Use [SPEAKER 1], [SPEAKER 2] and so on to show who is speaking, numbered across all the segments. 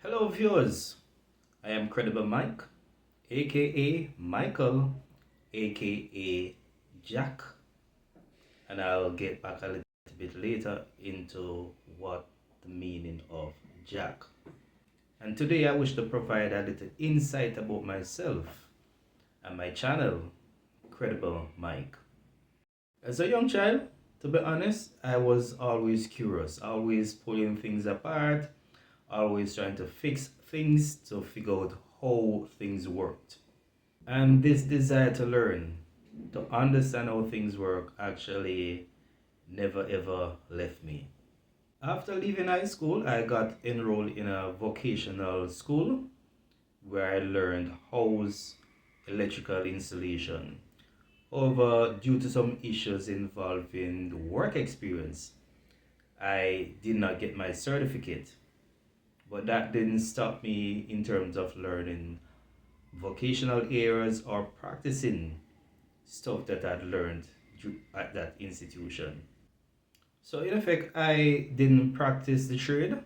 [SPEAKER 1] Hello viewers, I am Credible Mike, aka Michael, aka Jack, and I'll get back a little bit later into what the meaning of Jack. And today I wish to provide a little insight about myself and my channel, Credible Mike. As a young child, to be honest, I was always curious, always pulling things apart, always trying to fix things to figure out how things worked. And this desire to learn, to understand how things work, actually never ever left me. After leaving high school, I got enrolled in a vocational school where I learned house electrical installation. However, due to some issues involving the work experience, I did not get my certificate. But that didn't stop me in terms of learning vocational areas or practicing stuff that I'd learned at that institution. So in effect, I didn't practice the trade,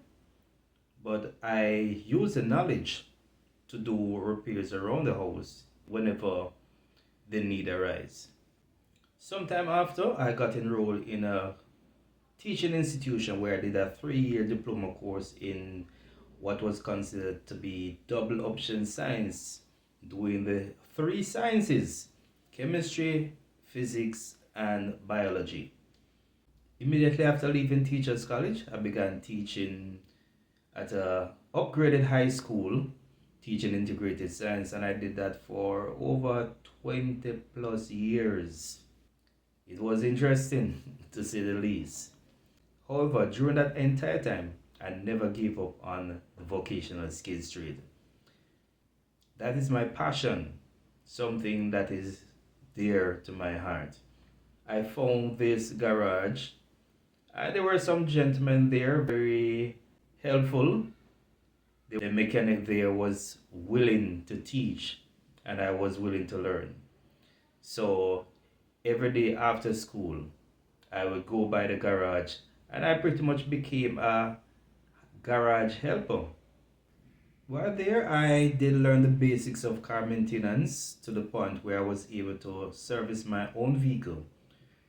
[SPEAKER 1] but I used the knowledge to do repairs around the house whenever the need arise. Sometime after, I got enrolled in a teaching institution where I did a 3-year diploma course in what was considered to be double option science, doing the three sciences: chemistry, physics, and biology. Immediately after leaving Teachers College, I began teaching at a upgraded high school, teaching integrated science, and I did that for over 20 plus years. It was interesting to say the least. However, during that entire time, I never gave up on the vocational skills trade. That is my passion, something that is dear to my heart. I found this garage, and there were some gentlemen there, very helpful. The mechanic there was willing to teach, and I was willing to learn. So every day after school, I would go by the garage, and I pretty much became a garage helper. While there, I did learn the basics of car maintenance to the point where I was able to service my own vehicle,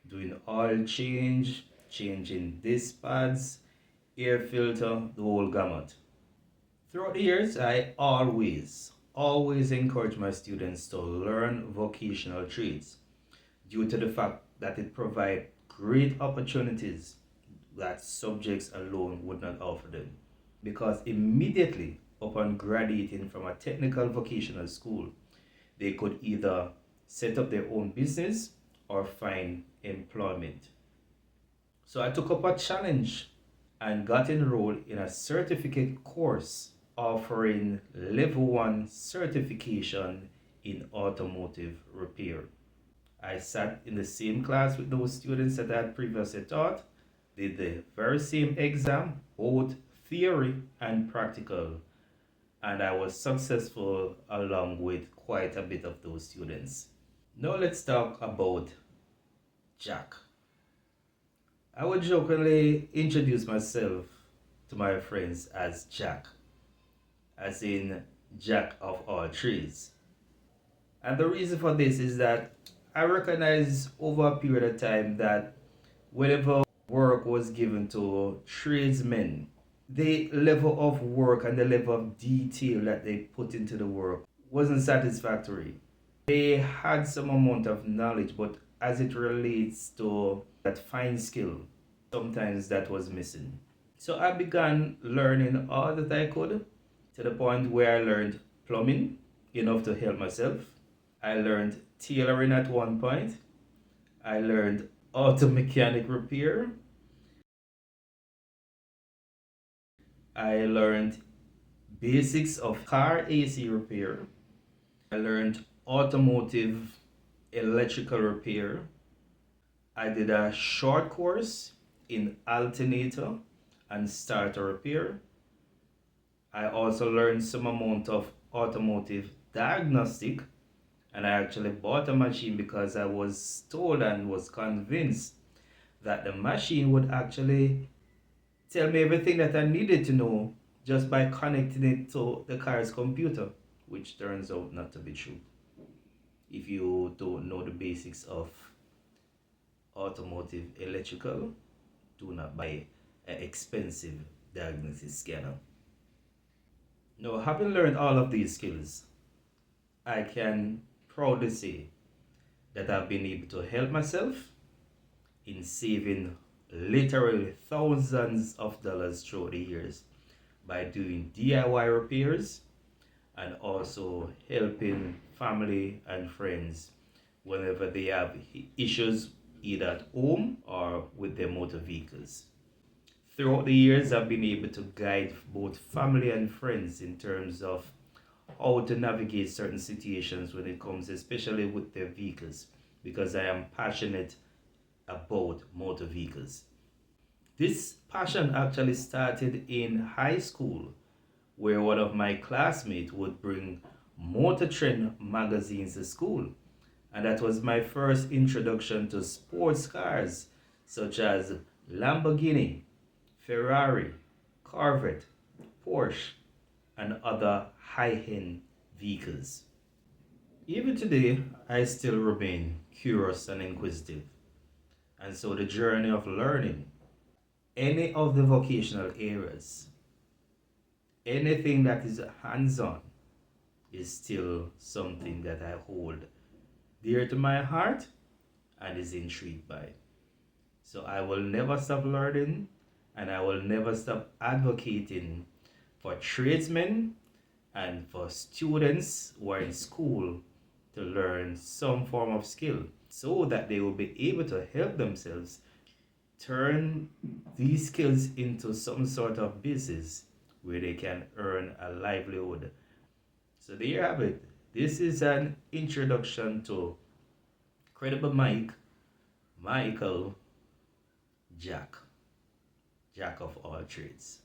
[SPEAKER 1] doing oil change, changing disc pads, air filter, the whole gamut. Throughout the years, I always encourage my students to learn vocational trades due to the fact that it provides great opportunities that subjects alone would not offer them. Because immediately upon graduating from a technical vocational school, they could either set up their own business or find employment. So I took up a challenge and got enrolled in a certificate course offering level 1 certification in automotive repair. I sat in the same class with those students that I had previously taught, did the very same exam, both theory and practical, and I was successful along with quite a bit of those students. Now let's talk about Jack. I would jokingly introduce myself to my friends as Jack, as in Jack of all trades. And the reason for this is that I recognize over a period of time that whenever work was given to tradesmen, the level of work and the level of detail that they put into the work wasn't satisfactory. They had some amount of knowledge, but as it relates to that fine skill, sometimes that was missing. So I began learning all that I could to the point where I learned plumbing, enough to help myself. I learned tailoring at one point. I learned auto mechanic repair. I learned basics of car AC repair. I learned automotive electrical repair. I did a short course in alternator and starter repair. I also learned some amount of automotive diagnostic, and I actually bought a machine because I was told and was convinced that the machine would actually tell me everything that I needed to know just by connecting it to the car's computer, which turns out not to be true. If you don't know the basics of automotive electrical, do not buy an expensive diagnosis scanner. Now, having learned all of these skills, I can proudly say that I've been able to help myself in saving literally thousands of dollars throughout the years by doing DIY repairs and also helping family and friends whenever they have issues either at home or with their motor vehicles. Throughout the years, I've been able to guide both family and friends in terms of how to navigate certain situations when it comes, especially with their vehicles, because I am passionate about motor vehicles. This passion actually started in high school, where one of my classmates would bring Motor Trend magazines to school. And that was my first introduction to sports cars such as Lamborghini, Ferrari, Corvette, Porsche, and other high end vehicles. Even today, I still remain curious and inquisitive. And so the journey of learning any of the vocational areas, anything that is hands on, is still something that I hold dear to my heart and is intrigued by. So I will never stop learning and I will never stop advocating for tradesmen and for students who are in school to learn some form of skill so that they will be able to help themselves turn these skills into some sort of business where they can earn a livelihood. So there you have it. This is an introduction to Credible Mike, Michael, Jack, Jack of all trades.